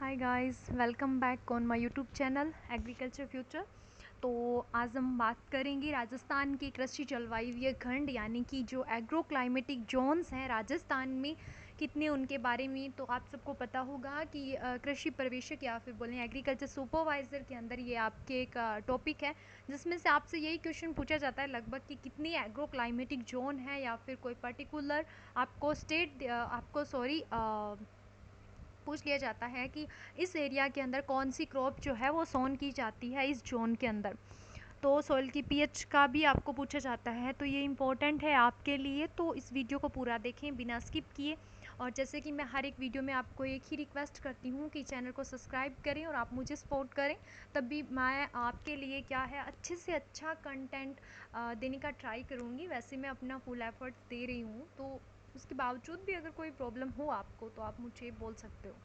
Hi guys, welcome back on my YouTube channel agriculture future. तो आज हम बात करेंगे राजस्थान के कृषि जलवायु खंड यानी कि जो एग्रो क्लाइमेटिक जोन्स हैं राजस्थान में कितने उनके बारे में। तो आप सबको पता होगा कि कृषि पर्यवेक्षक या फिर बोलें एग्रीकल्चर सुपरवाइज़र के अंदर ये आपके एक टॉपिक है जिसमें से आपसे यही क्वेश्चन पूछा जाता है लगभग कि कितनी एग्रो क्लाइमेटिक जोन है या फिर कोई पर्टिकुलर आपको पूछ लिया जाता है कि इस एरिया के अंदर कौन सी क्रॉप जो है वो सोन की जाती है इस जोन के अंदर। तो सॉइल की पीएच का भी आपको पूछा जाता है, तो ये इम्पोर्टेंट है आपके लिए। तो इस वीडियो को पूरा देखें बिना स्किप किए। और जैसे कि मैं हर एक वीडियो में आपको एक ही रिक्वेस्ट करती हूँ कि चैनल को सब्सक्राइब करें और आप मुझे सपोर्ट करें, तब भी मैं आपके लिए क्या है अच्छे से अच्छा कंटेंट देने का ट्राई करूँगी। वैसे मैं अपना फुल एफर्ट्स दे रही हूँ, तो उसके बावजूद भी अगर कोई प्रॉब्लम हो आपको तो आप मुझे बोल सकते हो।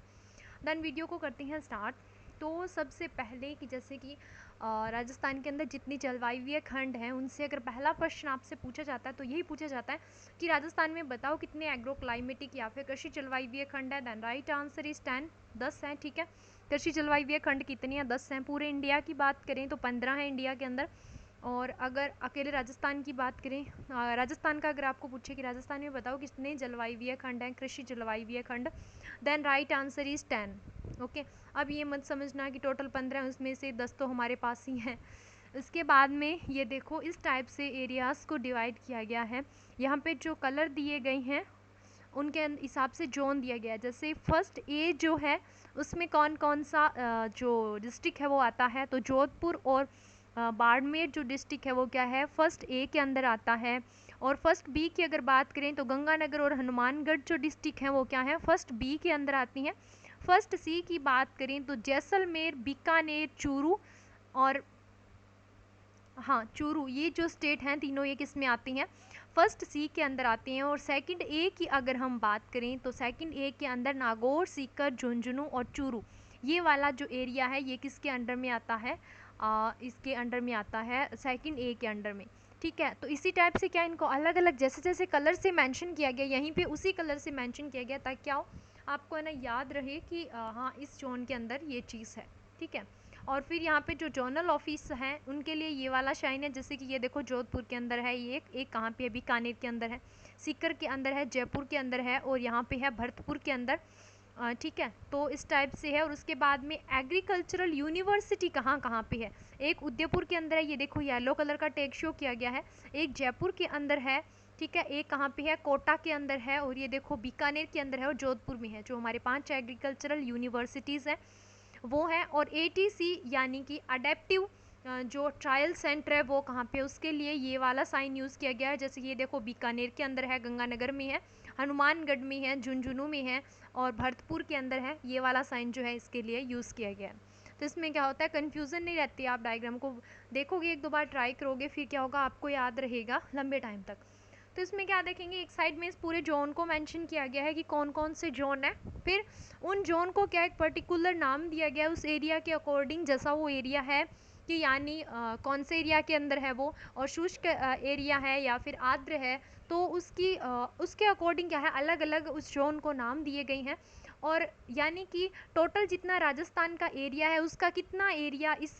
देन वीडियो को करते हैं स्टार्ट। तो सबसे पहले कि जैसे कि राजस्थान के अंदर जितनी जलवायु खंड हैं उनसे अगर पहला प्रश्न आपसे पूछा जाता है तो यही पूछा जाता है कि राजस्थान में बताओ कितने एग्रो क्लाइमेटिक या फिर कृषि जलवायु खंड है। देन राइट आंसर इज 10, 10 हैं। ठीक है, कृषि जलवायु खंड कितनी है? 10 हैं। पूरे इंडिया की बात करें तो 15 है इंडिया के अंदर। और अगर अकेले राजस्थान की बात करें, राजस्थान का अगर आपको पूछे कि राजस्थान में बताओ कितने जलवायु खंड हैं, कृषि जलवायु खंड, then right answer is 10। Okay, अब ये मत समझना कि टोटल 15 हैं उसमें से 10 तो हमारे पास ही हैं। इसके बाद में ये देखो इस टाइप से एरियाज़ को डिवाइड किया गया है। यहाँ पे जो कलर दिए गए हैं उनके हिसाब से जोन दिया गया है। जैसे फर्स्ट ए जो है उसमें कौन कौन सा जो डिस्ट्रिक्ट है वो आता है, तो जोधपुर और बाड़मेर जो डिस्ट्रिक्ट है वो क्या है, फर्स्ट ए के अंदर आता है। और फर्स्ट बी की अगर बात करें तो गंगानगर और हनुमानगढ़ जो डिस्ट्रिक्ट हैं वो क्या है, फर्स्ट बी के अंदर आती हैं। फर्स्ट सी की बात करें तो जैसलमेर, बीकानेर, चूरू और हाँ चूरू, ये जो स्टेट हैं तीनों ये किस में आती हैं, फर्स्ट सी के अंदर आती हैं। और सेकंड ए की अगर हम बात करें तो सेकंड ए के अंदर नागौर, सीकर, झुंझुनू और चूरू, ये वाला जो एरिया है ये किसके अंडर में आता है, इसके अंडर में आता है सेकंड ए के अंडर में। ठीक है, तो इसी टाइप से क्या इनको अलग अलग जैसे जैसे कलर से मेंशन किया गया यहीं पे उसी कलर से मेंशन किया गया ताकि क्या हो आपको है ना याद रहे कि हाँ इस जोन के अंदर ये चीज़ है। ठीक है, और फिर यहाँ पे जो जोनल ऑफिस हैं उनके लिए ये वाला शाइन है। जैसे कि ये देखो जोधपुर के अंदर है ये एक कहाँ पे है, बीकानेर के अंदर है, सीकर के अंदर है, जयपुर के अंदर है और यहाँ पे है भरतपुर के अंदर। ठीक है, तो इस टाइप से है। और उसके बाद में एग्रीकल्चरल यूनिवर्सिटी कहाँ कहाँ पे है, एक उदयपुर के अंदर है, ये देखो येलो कलर का टैग शो किया गया है, एक जयपुर के अंदर है। ठीक है, एक कहाँ पे है, कोटा के अंदर है, और ये देखो बीकानेर के अंदर है और जोधपुर में है। जो हमारे 5 एग्रीकल्चरल यूनिवर्सिटीज़ हैं वो है। और एटीसी यानी कि अडेप्टिव जो ट्रायल सेंटर है वो कहाँ पे, उसके लिए ये वाला साइन यूज़ किया गया है। जैसे ये देखो बीकानेर के अंदर है, गंगानगर में है, हनुमानगढ़ में है, झुंझुनू में है और भरतपुर के अंदर है। ये वाला साइन जो है इसके लिए यूज़ किया गया है। तो इसमें क्या होता है कन्फ्यूज़न नहीं रहती, आप डायग्राम को देखोगे एक दो बार ट्राई करोगे फिर क्या होगा आपको याद रहेगा लंबे टाइम तक। तो इसमें क्या देखेंगे, एक साइड में इस पूरे जोन को मेंशन किया गया है कि कौन कौन से जोन है, फिर उन जोन को क्या एक पर्टिकुलर नाम दिया गया है उस एरिया के अकॉर्डिंग, जैसा वो एरिया है कि यानी कौन से एरिया के अंदर है वो, और शुष्क एरिया है या फिर आर्द्र है, तो उसके अकॉर्डिंग क्या है अलग अलग उस जोन को नाम दिए गए हैं। और यानी कि टोटल जितना राजस्थान का एरिया है उसका कितना एरिया इस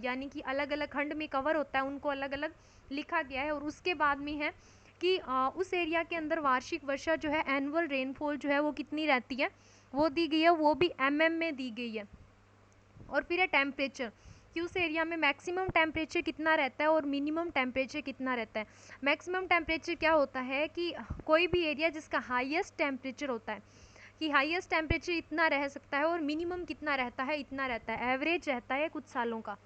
यानी कि अलग अलग खंड में कवर होता है उनको अलग अलग लिखा गया है। और उसके बाद में है कि उस एरिया के अंदर वार्षिक वर्षा जो है एनुअल रेनफॉल जो है वो कितनी रहती है वो दी गई है, वो भी में दी गई है। और फिर है टेम्परेचर कि उस एरिया में मैक्सिमम टेम्परेचर कितना रहता है और मिनिमम टेम्परेचर कितना रहता है। मैक्सिमम टेम्परेचर क्या होता है कि कोई भी एरिया जिसका हाईएस्ट टेम्परेचर होता है कि हाईएस्ट टेम्परेचर इतना रह सकता है और मिनिमम कितना रहता है, इतना रहता है, एवरेज रहता है कुछ सालों का।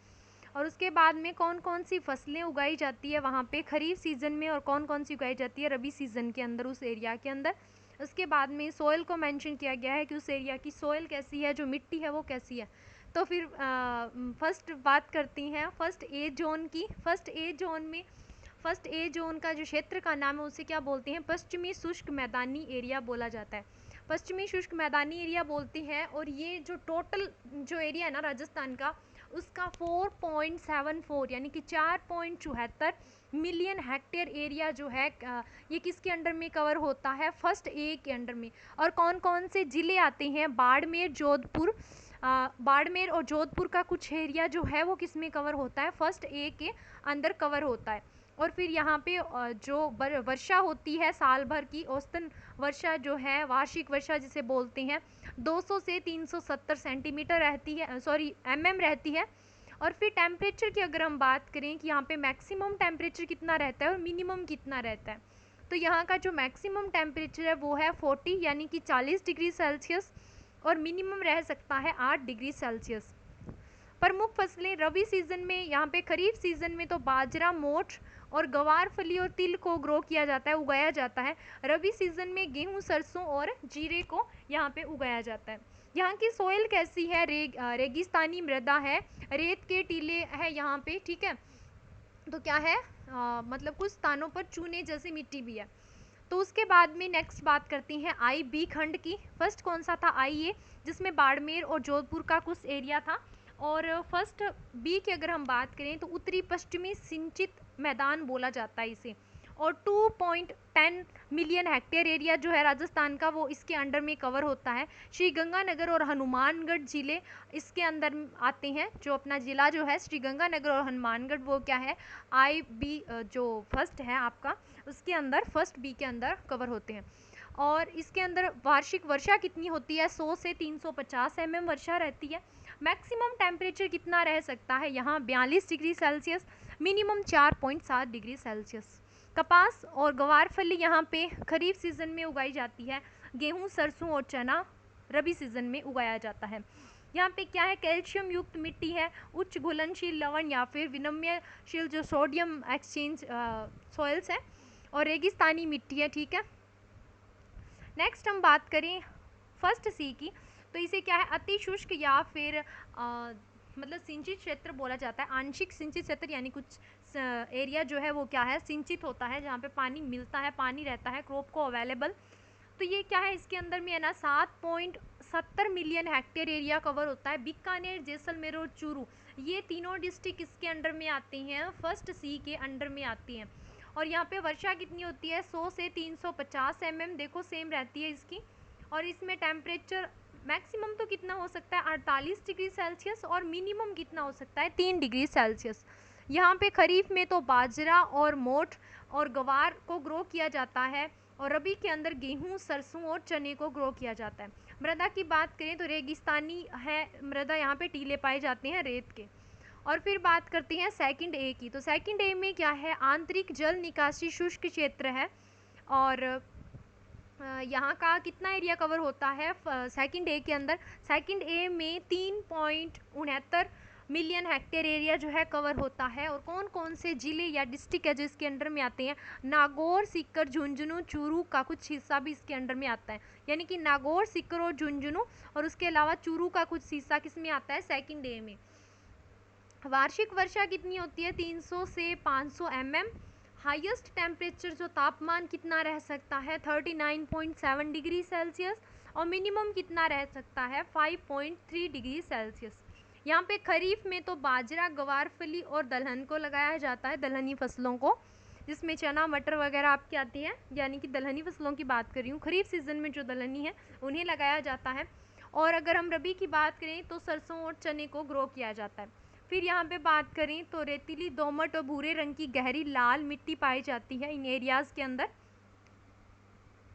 और उसके बाद में कौन कौन सी फसलें उगाई जाती है वहाँ पे खरीफ सीज़न में और कौन कौन सी उगाई जाती है रबी सीज़न के अंदर उस एरिया के अंदर। उसके बाद में सोयल को मेंशन किया गया है कि उस एरिया की सोयल कैसी है, जो मिट्टी है वो कैसी है। तो फिर फर्स्ट बात करती हैं फर्स्ट ए जोन की। फर्स्ट ए जोन का जो क्षेत्र का नाम है उसे क्या बोलते हैं, पश्चिमी शुष्क मैदानी एरिया बोला जाता है, पश्चिमी शुष्क मैदानी एरिया बोलते हैं। और ये जो टोटल जो एरिया है ना राजस्थान का उसका 4.74 यानी कि 4.74 मिलियन हेक्टेयर एरिया जो है ये किसके अंडर में कवर होता है, फर्स्ट ए के अंडर में। और कौन कौन से ज़िले आते हैं, बाड़मेर, जोधपुर, बाड़मेर और जोधपुर का कुछ एरिया जो है वो किस में कवर होता है, फर्स्ट ए के अंदर कवर होता है। और फिर यहाँ पे जो वर्षा होती है साल भर की औसतन वर्षा जो है, वार्षिक वर्षा जिसे बोलते हैं, 200 से 370 सेंटीमीटर रहती है, सॉरी mm रहती है। और फिर टेम्परेचर की अगर हम बात करें कि यहाँ पे मैक्सिमम टेम्परेचर कितना रहता है और मिनिमम कितना रहता है, तो यहाँ का जो मैक्सिमम टेम्परेचर है वो है 40 यानी कि 40 डिग्री सेल्सियस, और मिनिमम रह सकता है 8 डिग्री सेल्सियस। प्रमुख फसलें रबी सीजन में, यहाँ पे खरीफ सीजन में तो बाजरा, मोठ और गवार फली और तिल को ग्रो किया जाता है, उगाया जाता है। रबी सीजन में गेहूं, सरसों और जीरे को यहाँ पे उगाया जाता है। यहाँ की सोइल कैसी है, रेगिस्तानी मृदा है, रेत के टीले है यहाँ पे, ठीक है। तो क्या है, मतलब कुछ स्थानों पर चूने जैसी मिट्टी भी है। तो उसके बाद में नेक्स्ट बात करते हैं आई बी खंड की। फर्स्ट कौन सा था, आई ए, जिसमें बाड़मेर और जोधपुर का कुछ एरिया था। और फर्स्ट बी की अगर हम बात करें तो उत्तरी पश्चिमी सिंचित मैदान बोला जाता है इसे, और 2.10 मिलियन हेक्टेयर एरिया जो है राजस्थान का वो इसके अंडर में कवर होता है। श्री गंगानगर और हनुमानगढ़ जिले इसके अंदर आते हैं। जो अपना ज़िला जो है श्री गंगानगर और हनुमानगढ़ वो क्या है, आई बी जो फर्स्ट है आपका उसके अंदर, फर्स्ट बी के अंदर कवर होते हैं। और इसके अंदर वार्षिक वर्षा कितनी होती है, 100 से 350 mm वर्षा रहती है। मैक्सिमम टेम्परेचर कितना रह सकता है यहाँ, 42 degree Celsius, minimum 4.7 degree Celsius. कपास और गवारफली यहाँ पे खरीफ सीजन में उगाई जाती है। गेहूँ, सरसों और चना रबी सीजन में उगाया जाता है। यहाँ पे क्या है, कैल्शियम युक्त मिट्टी है, उच्च घुलनशील लवण या फिर विनम्यशील जो सोडियम एक्सचेंज सॉइल्स है, और रेगिस्तानी मिट्टी है, ठीक है। नेक्स्ट हम बात करें फर्स्ट सी की, तो इसे क्या है, अति शुष्क या फिर मतलब सिंचित क्षेत्र बोला जाता है। आंशिक सिंचित क्षेत्र यानी कुछ एरिया जो है वो क्या है, सिंचित होता है, जहाँ पे पानी मिलता है, पानी रहता है क्रॉप को अवेलेबल। तो ये क्या है, इसके अंदर में है ना 7.70 मिलियन हेक्टेयर एरिया कवर होता है। बीकानेर, जैसलमेर और चूरू ये तीनों डिस्ट्रिक्ट इसके अंडर में आती हैं, फर्स्ट सी के अंडर में आती हैं। और यहाँ पे वर्षा कितनी होती है, 100 से 350 mm, देखो सेम रहती है इसकी। और इसमें टेम्परेचर मैक्सिमम तो कितना हो सकता है, 48 डिग्री सेल्सियस, और मिनिमम कितना हो सकता है, 3 डिग्री सेल्सियस। यहाँ पे खरीफ में तो बाजरा और मोठ और गवार को ग्रो किया जाता है, और रबी के अंदर गेहूं, सरसों और चने को ग्रो किया जाता है। मृदा की बात करें तो रेगिस्तानी है मृदा, यहाँ पे टीले पाए जाते हैं रेत के। और फिर बात करते हैं सेकंड ए की, तो सेकंड ए में क्या है, आंतरिक जल निकासी शुष्क क्षेत्र है। और यहाँ का कितना एरिया कवर होता है सेकंड ए के अंदर, सेकंड ए में 3.69 मिलियन हेक्टेयर एरिया जो है कवर होता है। और कौन कौन से जिले या डिस्ट्रिक्ट है जो इसके अंडर में आते हैं, नागौर, सीकर, झुंझुनू, चूरू का कुछ हिस्सा भी इसके अंडर में आता है। यानी कि नागौर, सीकर और झुंझुनू, और उसके अलावा चूरू का कुछ हिस्सा किस में आता है, सेकंड ए में। वार्षिक वर्षा कितनी होती है, 300 से 500 mm। हाईएस्ट टेम्परेचर जो तापमान कितना रह सकता है, 39.7 डिग्री सेल्सियस, और मिनिमम कितना रह सकता है, 5.3 डिग्री सेल्सियस। यहाँ पे खरीफ में तो बाजरा, गवारफली और दलहन को लगाया जाता है, दलहनी फसलों को, जिसमें चना, मटर वगैरह आपकी आती है, यानी कि दलहनी फसलों की बात कर रही हूँ। खरीफ सीजन में जो दलहनी है उन्हें लगाया जाता है। और अगर हम रबी की बात करें तो सरसों और चने को ग्रो किया जाता है। फिर यहाँ पे बात करें तो रेतीली, दोमट और भूरे रंग की गहरी लाल मिट्टी पाई जाती है इन एरियाज़ के अंदर।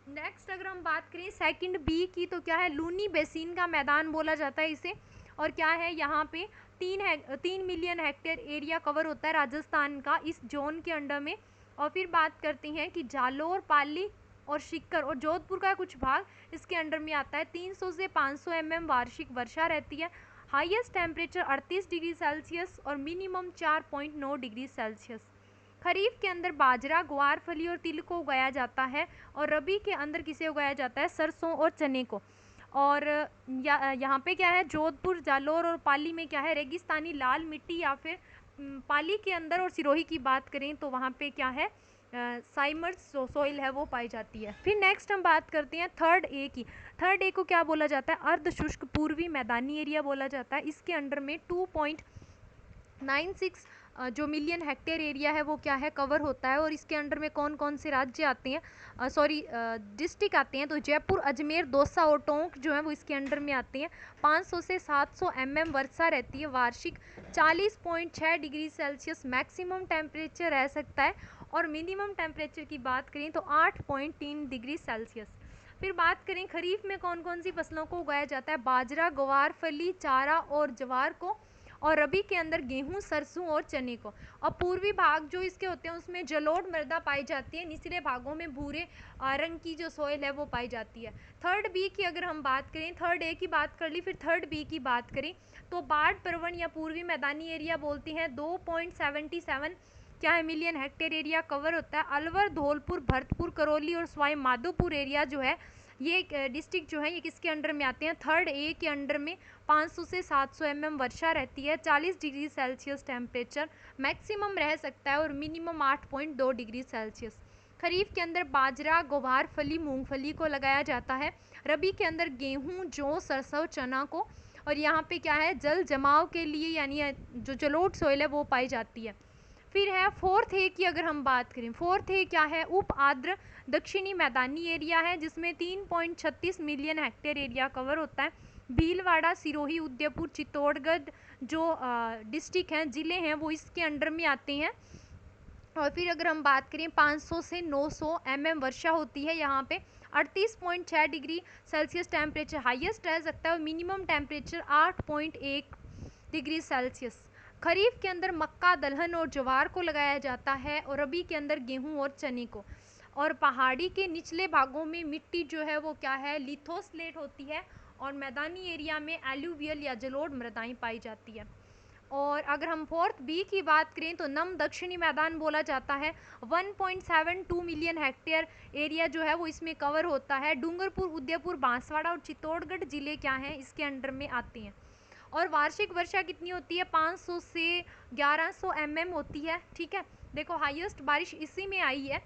नेक्स्ट अगर हम बात करें सेकंड बी की, तो क्या है, लूनी बेसिन का मैदान बोला जाता है इसे। और क्या है, यहाँ पे 3 मिलियन हेक्टेयर एरिया कवर होता है राजस्थान का इस जोन के अंडर में। और फिर बात करते हैं कि जालोर, पाली और सीकर और जोधपुर का कुछ भाग इसके अंडर में आता है। 300 से 500 mm वार्षिक वर्षा रहती है। हाईएस्ट टेम्परेचर 38 डिग्री सेल्सियस और मिनिमम 4.9 डिग्री सेल्सियस। खरीफ के अंदर बाजरा, ग्वारफली और तिल को उगाया जाता है, और रबी के अंदर किसे उगाया जाता है, सरसों और चने को। और यहाँ पे क्या है, जोधपुर, जालोर और पाली में क्या है, रेगिस्तानी लाल मिट्टी, या फिर पाली के अंदर और सिरोही की बात करें तो वहाँ पे क्या है, साइमर्स सोइल है वो पाई जाती है। फिर नेक्स्ट हम बात करते हैं थर्ड ए की। थर्ड ए को क्या बोला जाता है, अर्ध शुष्क पूर्वी मैदानी एरिया बोला जाता है। इसके अंडर में 2.96 जो मिलियन हेक्टेयर एरिया है वो क्या है कवर होता है, और इसके अंडर में कौन कौन से राज्य आते हैं, सॉरी डिस्ट्रिक्ट आते हैं, तो जयपुर, अजमेर, दौसा और टोंक जो है वो इसके अंडर में आते हैं। 500 से 700 mm वर्षा रहती है वार्षिक। 40.6 डिग्री सेल्सियस मैक्सिमम टेम्परेचर रह सकता है, और मिनिमम टेम्परेचर की बात करें तो 8.3 डिग्री सेल्सियस। फिर बात करें खरीफ में कौन कौन सी फसलों को उगाया जाता है, बाजरा, ग्वार, फली, चारा और ज्वार को, और रबी के अंदर गेहूं, सरसों और चने को। और पूर्वी भाग जो इसके होते हैं उसमें जलोढ़ मृदा पाई जाती है, निचले भागों में भूरे रंग की जो सोइल है वो पाई जाती है। थर्ड बी की अगर हम बात करें, थर्ड ए की बात कर ली, फिर थर्ड बी की बात करें तो बाढ़ प्रवण या पूर्वी मैदानी एरिया बोलते हैं। 2.77 क्या है मिलियन हेक्टेयर एरिया कवर होता है। अलवर, धौलपुर, भरतपुर, करौली और सवाई माधोपुर एरिया जो है ये डिस्ट्रिक्ट जो है ये किसके अंडर में आते हैं, थर्ड ए के अंडर में। 500 से 700 mm वर्षा रहती है। 40 डिग्री सेल्सियस टेम्परेचर मैक्सिमम रह सकता है, और मिनिमम 8.2 डिग्री सेल्सियस। खरीफ के अंदर बाजरा, ग्वार, फली, मूंगफली को लगाया जाता है। रबी के अंदर गेहूं, जौ, सरसों, चना को, और यहाँ पे क्या है जल जमाव के लिए यानी जो जलोढ़ सोइल है वो पाई जाती है। फिर है फोर्थ ए की अगर हम बात करें, फोर्थ ए क्या है, उप आर्द्र दक्षिणी मैदानी एरिया है जिसमें 3.36 मिलियन हेक्टेयर एरिया कवर होता है। भीलवाड़ा, सिरोही, उदयपुर, चित्तौड़गढ़ जो डिस्ट्रिक्ट हैं, ज़िले हैं, वो इसके अंडर में आते हैं। और फिर अगर हम बात करें 500 से 900 mm वर्षा होती है यहाँ पे। 38.6 डिग्री सेल्सियस टेम्परेचर हाईएस्ट रह सकता है, और मिनिमम टेम्परेचर 8.1 डिग्री सेल्सियस। खरीफ के अंदर मक्का, दलहन और ज्वार को लगाया जाता है, और रबी के अंदर गेहूं और चने को। और पहाड़ी के निचले भागों में मिट्टी जो है वो क्या है लिथोस्लेट होती है, और मैदानी एरिया में एलुवियल या जलोढ़ मृदाएं पाई जाती है। और अगर हम फोर्थ बी की बात करें तो नम दक्षिणी मैदान बोला जाता है। 1.72 मिलियन हेक्टेयर एरिया जो है वो इसमें कवर होता है। डूंगरपुर, उदयपुर, बांसवाड़ा और चित्तौड़गढ़ जिले क्या हैं इसके अंडर में आते हैं। और वार्षिक वर्षा कितनी होती है, 500 से 1100 mm होती है। ठीक है, देखो हाईएस्ट बारिश इसी में आई है,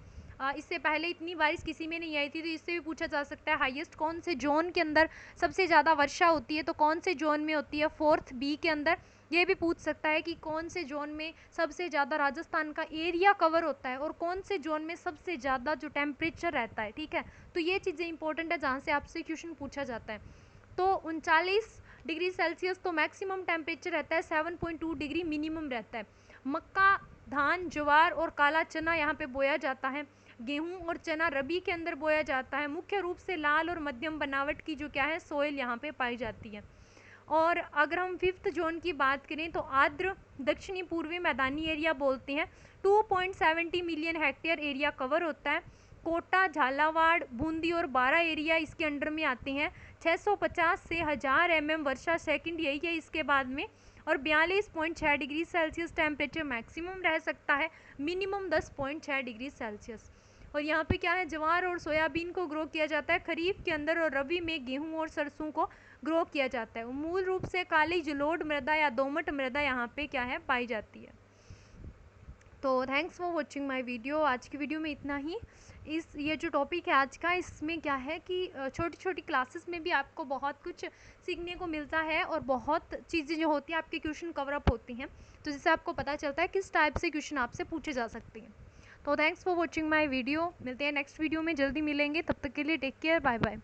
इससे पहले इतनी बारिश किसी में नहीं आई थी, तो इससे भी पूछा जा सकता है हाईएस्ट कौन से जोन के अंदर सबसे ज़्यादा वर्षा होती है, तो कौन से जोन में होती है, फोर्थ बी के अंदर। ये भी पूछ सकता है कि कौन से जोन में सबसे ज़्यादा राजस्थान का एरिया कवर होता है, और कौन से जोन में सबसे ज़्यादा जो टेम्परेचर रहता है। ठीक है, तो ये चीज़ें इंपॉर्टेंट है जहाँ से आपसे क्वेश्चन पूछा जाता है। तो 39 डिग्री सेल्सियस तो मैक्सिमम टेम्परेचर रहता है, 7.2 डिग्री मिनिमम रहता है। मक्का, धान, ज्वार और काला चना यहाँ पे बोया जाता है। गेहूं और चना रबी के अंदर बोया जाता है। मुख्य रूप से लाल और मध्यम बनावट की जो क्या है सोइल यहाँ पे पाई जाती है। और अगर हम फिफ्थ जोन की बात करें तो आर्द्र दक्षिणी पूर्वी मैदानी एरिया बोलते हैं। 2.70 मिलियन हेक्टेयर एरिया कवर होता है। कोटा, झालावाड़, बूंदी और 12 एरिया इसके अंडर में आते हैं। 650 से 1000 mm वर्षा सेकंड यही है इसके बाद में, और 42.6 डिग्री सेल्सियस टेम्परेचर मैक्सिमम रह सकता है, मिनिमम 10.6 डिग्री सेल्सियस। और यहाँ पे क्या है ज्वार और सोयाबीन को ग्रो किया जाता है खरीफ के अंदर, और रबी में गेहूं और सरसों को ग्रो किया जाता है। मूल रूप से काली जलोढ़ मृदा या दोमट मृदा यहाँ पे क्या है पाई जाती है। तो thanks for watching my video. आज की वीडियो में इतना ही। ये जो टॉपिक है आज का, इसमें क्या है कि छोटी छोटी क्लासेस में भी आपको बहुत कुछ सीखने को मिलता है, और बहुत चीज़ें जो होती हैं आपके क्वेश्चन कवर अप होती हैं, तो जिससे आपको पता चलता है किस टाइप से क्वेश्चन आपसे पूछे जा सकते हैं। तो thanks for watching my video. मिलते हैं नेक्स्ट वीडियो में, जल्दी मिलेंगे, तब तक के लिए टेक केयर, बाय बाय।